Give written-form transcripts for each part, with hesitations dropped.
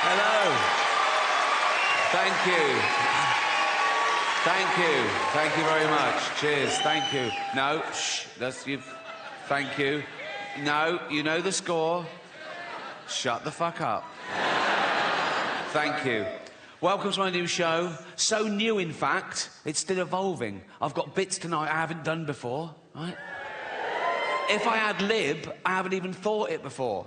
Hello. Thank you. Thank you. Thank you very much. Cheers. Thank you. No, shh. That's you. Thank you. No, you know the score. Shut the fuck up. Thank you. Welcome to my new show. So new, in fact, it's still evolving. I've got bits tonight I haven't done before, right? If I ad lib, I haven't even thought it before.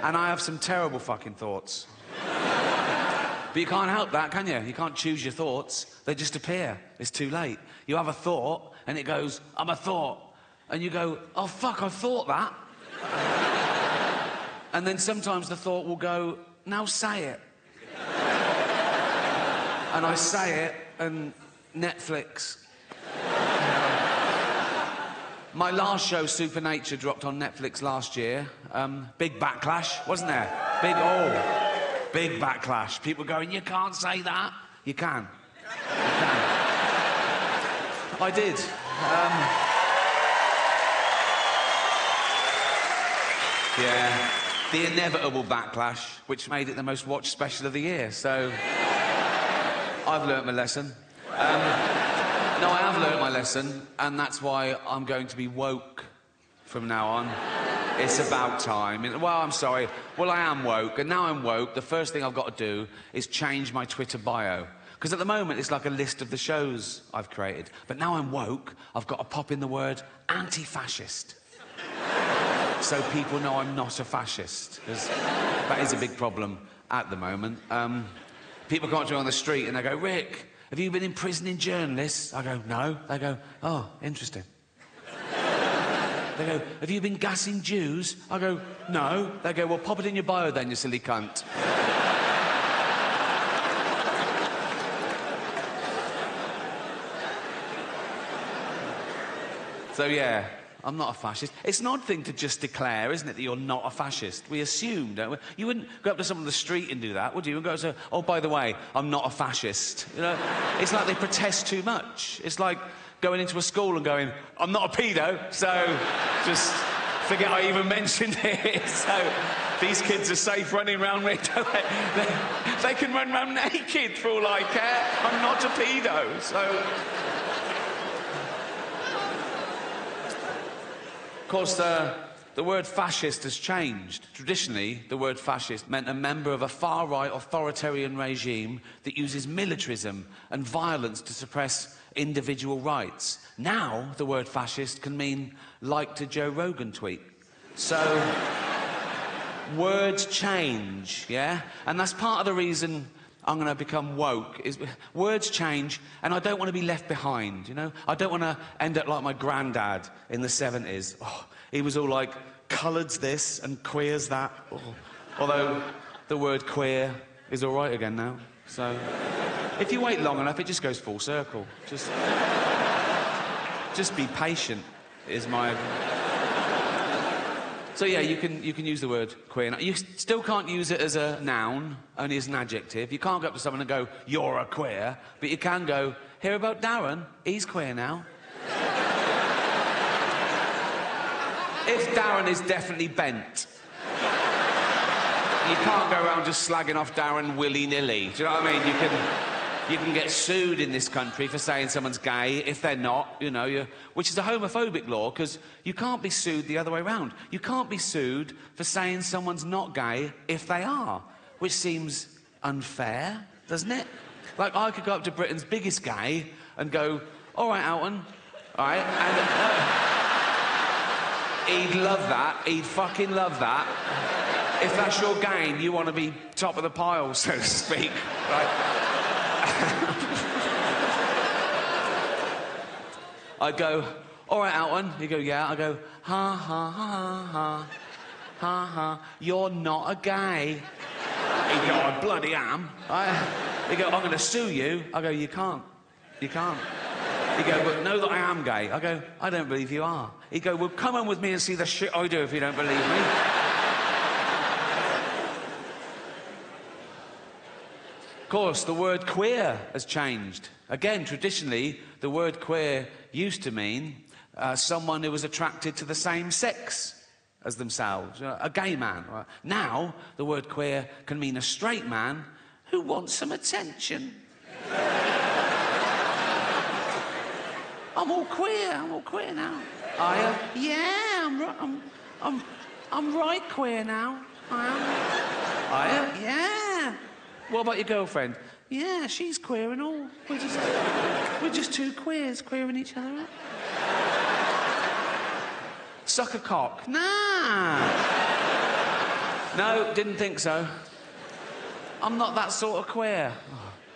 And I have some terrible fucking thoughts. But you can't help that, can you? You can't choose your thoughts. They just appear. It's too late. You have a thought, and it goes, I'm a thought. And you go, oh, fuck, I've thought that. And then sometimes the thought will go, now say it. And I say it, and Netflix. My last show, Supernature, dropped on Netflix last year. Big backlash, wasn't there? Big backlash. People going, you can't say that. You can. You can. I did. Yeah. The inevitable backlash, which made it the most watched special of the year, so... I've learnt my lesson. No, I have learnt my lesson, and that's why I'm going to be woke from now on. It's about time. Well, I'm sorry. Well, I am woke, and now I'm woke, the first thing I've got to do is change my Twitter bio. Because at the moment, it's like a list of the shows I've created. But now I'm woke, I've got to pop in the word anti-fascist. So people know I'm not a fascist. Because that is a big problem at the moment. People come up to me on the street and they go, Rick, have you been imprisoning journalists? I go, no. They go, oh, interesting. They go, have you been gassing Jews? I go, no. They go, well, pop it in your bio then, you silly cunt. So, yeah, I'm not a fascist. It's an odd thing to just declare, isn't it, that you're not a fascist? We assume, don't we? You wouldn't go up to someone on the street and do that, would you? And go, oh, by the way, I'm not a fascist. You know, it's like they protest too much. It's like going into a school and going, I'm not a pedo, so just forget I even mentioned it. So these kids are safe running around me. They can run around naked for all I care. I'm not a pedo, so... Of course, the word fascist has changed. Traditionally, the word fascist meant a member of a far-right authoritarian regime that uses militarism and violence to suppress individual rights. Now, the word fascist can mean liked a Joe Rogan tweet. So, words change, yeah? And that's part of the reason I'm going to become woke, is words change, and I don't want to be left behind, you know? I don't want to end up like my granddad in the 70s. Oh, he was all like, coloureds this and queers that. Oh. Although the word queer is all right again now. So if you wait long enough, it just goes full circle. Just be patient, is my... So yeah, you can use the word queer. You still can't use it as a noun, only as an adjective. You can't go up to someone and go, you're a queer, but you can go, hear about Darren? He's queer now. If Darren is definitely bent. You can't go around just slagging off Darren willy-nilly. Do you know what I mean? You can get sued in this country for saying someone's gay if they're not, you know, which is a homophobic law, because you can't be sued the other way around. You can't be sued for saying someone's not gay if they are, which seems unfair, doesn't it? Like, I could go up to Britain's biggest gay and go, all right, Alton, all right, and he'd love that, he'd fucking love that. If that's your game, you want to be top of the pile, so to speak, right? I'd go, all right, Alton. He'd go, yeah. I'd go, ha, ha, ha, ha, ha, ha, you're not a gay. He'd go, I bloody am. He'd go, I'm going to sue you. I go, you can't. You can't. He'd go, but know that I am gay. I go, I don't believe you are. He'd go, well, come on with me and see the shit I do if you don't believe me. Of course, the word queer has changed. Again, traditionally, the word queer used to mean someone who was attracted to the same sex as themselves. A gay man. Right? Now, the word queer can mean a straight man who wants some attention. I'm all queer now. Are you? Yeah, I'm right queer now. I am. Are you? Yeah. What about your girlfriend? Yeah, she's queer and all. We're just two queers queering each other out. Suck a cock? Nah. No, didn't think so. I'm not that sort of queer.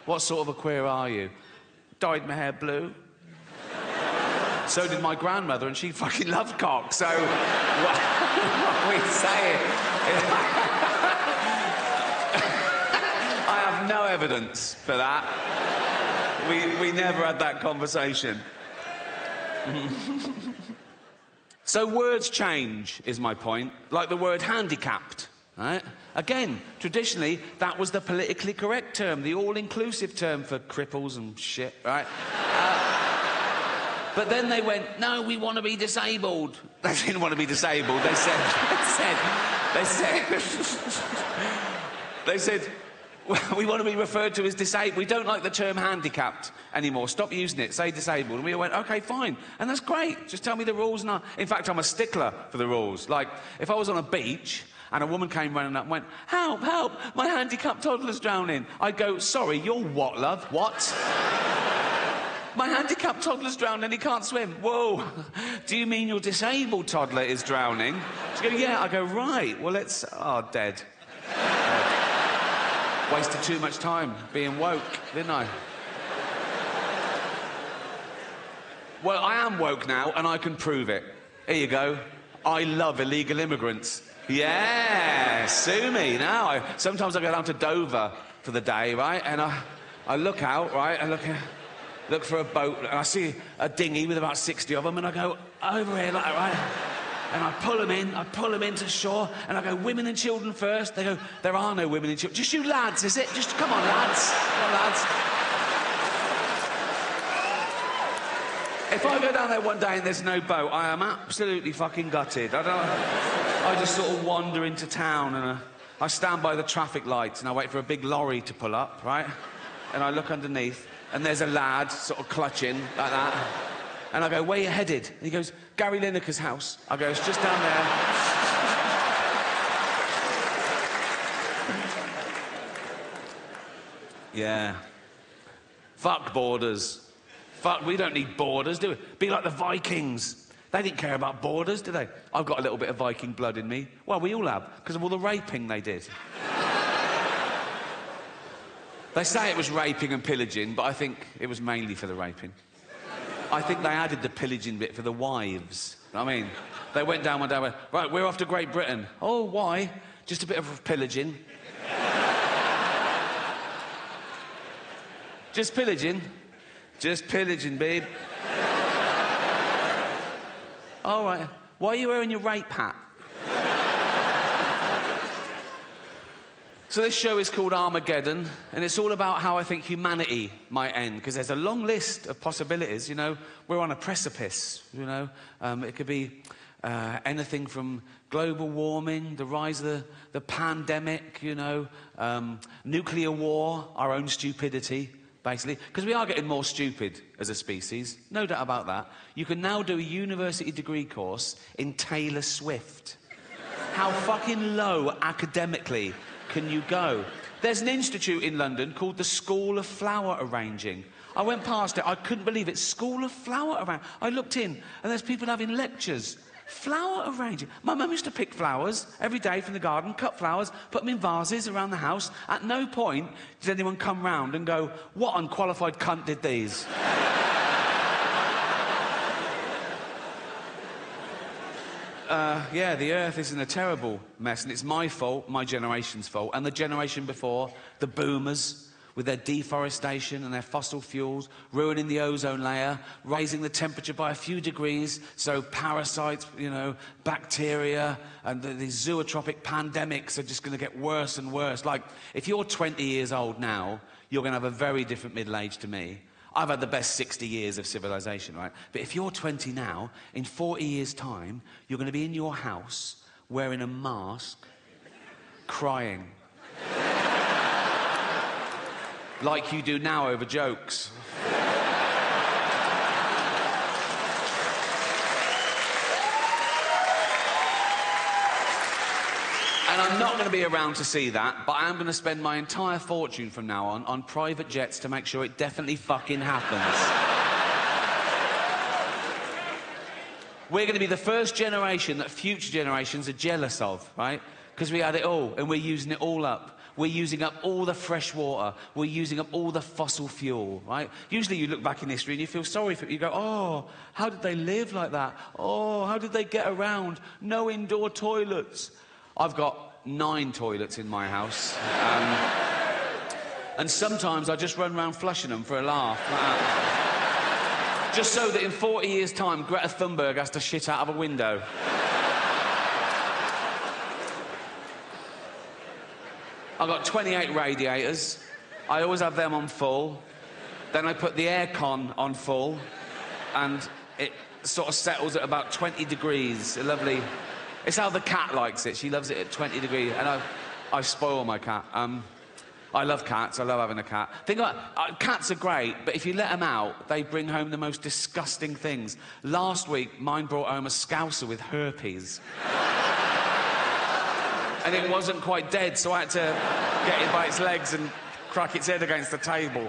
What sort of a queer are you? Dyed my hair blue. So did my grandmother, and she fucking loved cock, so... what are we saying? I have no evidence for that. We never had that conversation. So words change, is my point. Like the word handicapped, right? Again, traditionally, that was the politically correct term, the all-inclusive term for cripples and shit, right? But then they went, no, we want to be disabled. They didn't want to be disabled. They said, we want to be referred to as disabled. We don't like the term handicapped anymore. Stop using it. Say disabled. And we went, OK, fine. And that's great. Just tell me the rules. And in fact, I'm a stickler for the rules. Like, if I was on a beach and a woman came running up and went, help, help, my handicapped toddler's drowning. I'd go, sorry, you're what, love? What? My handicapped toddler's drowning and he can't swim. Whoa. Do you mean your disabled toddler is drowning? She go, yeah. I go, right. Well, it's... Oh, dead. Wasted too much time being woke, didn't I? Well, I am woke now, and I can prove it. Here you go. I love illegal immigrants. Yeah, sue me now. Sometimes I go down to Dover for the day, right? And I look out, right? I look for a boat, and I see a dinghy with about 60 of them, and I go over here, like, right? And I pull them in to shore, and I go, women and children first. They go, there are no women and children. Just you lads, is it? Just, come on, lads. Come on, lads. If I go down there one day and there's no boat, I am absolutely fucking gutted. I just sort of wander into town, and I stand by the traffic lights, and I wait for a big lorry to pull up, right? And I look underneath, and there's a lad sort of clutching like that. And I go, where you headed? And he goes, Gary Lineker's house. I go, it's just down there. Yeah. Fuck borders. Fuck, we don't need borders, do we? Be like the Vikings. They didn't care about borders, did they? I've got a little bit of Viking blood in me. Well, we all have, because of all the raping they did. They say it was raping and pillaging, but I think it was mainly for the raping. I think they added the pillaging bit for the wives. I mean, they went down one day and went, right, we're off to Great Britain. Oh, why? Just a bit of pillaging. Just pillaging. Just pillaging, babe. All right. Why are you wearing your rape hat? So this show is called Armageddon, and it's all about how I think humanity might end, because there's a long list of possibilities, you know. We're on a precipice, you know. It could be anything from global warming, the rise of the pandemic, you know, nuclear war, our own stupidity, basically. Because we are getting more stupid as a species, no doubt about that. You can now do a university degree course in Taylor Swift. How fucking low academically can you go? There's an institute in London called the School of Flower Arranging. I went past it, I couldn't believe it. School of Flower Arranging. I looked in, and there's people having lectures. Flower arranging. My mum used to pick flowers every day from the garden, cut flowers, put them in vases around the house. At no point did anyone come round and go, what unqualified cunt did these? Yeah, the Earth is in a terrible mess, and it's my fault, my generation's fault, and the generation before, the boomers, with their deforestation and their fossil fuels, ruining the ozone layer, raising the temperature by a few degrees, so parasites, you know, bacteria, and these zootropic pandemics are just going to get worse and worse. Like, if you're 20 years old now, you're going to have a very different middle age to me. I've had the best 60 years of civilization, right? But if you're 20 now, in 40 years' time, you're going to be in your house wearing a mask, crying. Like you do now over jokes. And I'm not going to be around to see that, but I am going to spend my entire fortune from now on private jets to make sure it definitely fucking happens. We're going to be the first generation that future generations are jealous of, right? Because we had it all, and we're using it all up. We're using up all the fresh water. We're using up all the fossil fuel, right? Usually you look back in history and you feel sorry for it. You go, oh, how did they live like that? Oh, how did they get around? No indoor toilets. I've got 9 toilets in my house. And sometimes I just run around flushing them for a laugh. Like that. Just so that in 40 years' time, Greta Thunberg has to shit out of a window. I've got 28 radiators. I always have them on full. Then I put the aircon on full, and it sort of settles at about 20 degrees. A lovely... It's how the cat likes it. She loves it at 20 degrees, and I spoil my cat. I love cats. I love having a cat. Think about it, cats are great, but if you let them out, they bring home the most disgusting things. Last week, mine brought home a scouser with herpes. And it wasn't quite dead, so I had to get it by its legs and crack its head against the table.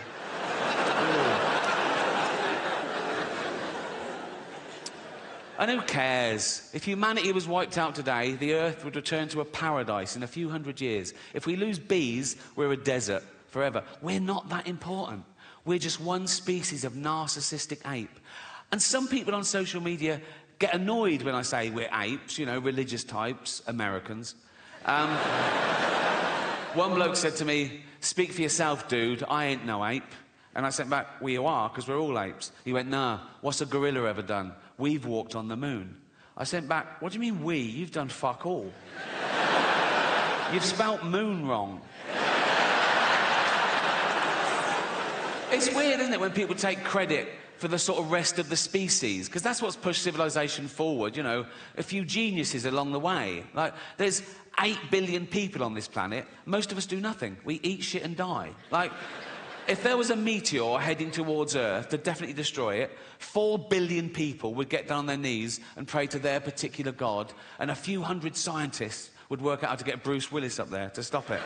And who cares? If humanity was wiped out today, the Earth would return to a paradise in a few hundred years. If we lose bees, we're a desert forever. We're not that important. We're just one species of narcissistic ape. And some people on social media get annoyed when I say we're apes, you know, religious types, Americans. One bloke said to me, "Speak for yourself, dude, I ain't no ape." And I sent back, "Well, you are, because we're all apes." He went, "Nah, what's a gorilla ever done? We've walked on the moon." I sent back, "What do you mean we? You've done fuck all. You've spelt moon wrong." It's weird, isn't it, when people take credit for the sort of rest of the species, because that's what's pushed civilization forward, you know, a few geniuses along the way. Like, there's 8 billion people on this planet. Most of us do nothing. We eat shit and die. Like, if there was a meteor heading towards Earth to definitely destroy it, 4 billion people would get down on their knees and pray to their particular god, and a few hundred scientists would work out how to get Bruce Willis up there to stop it.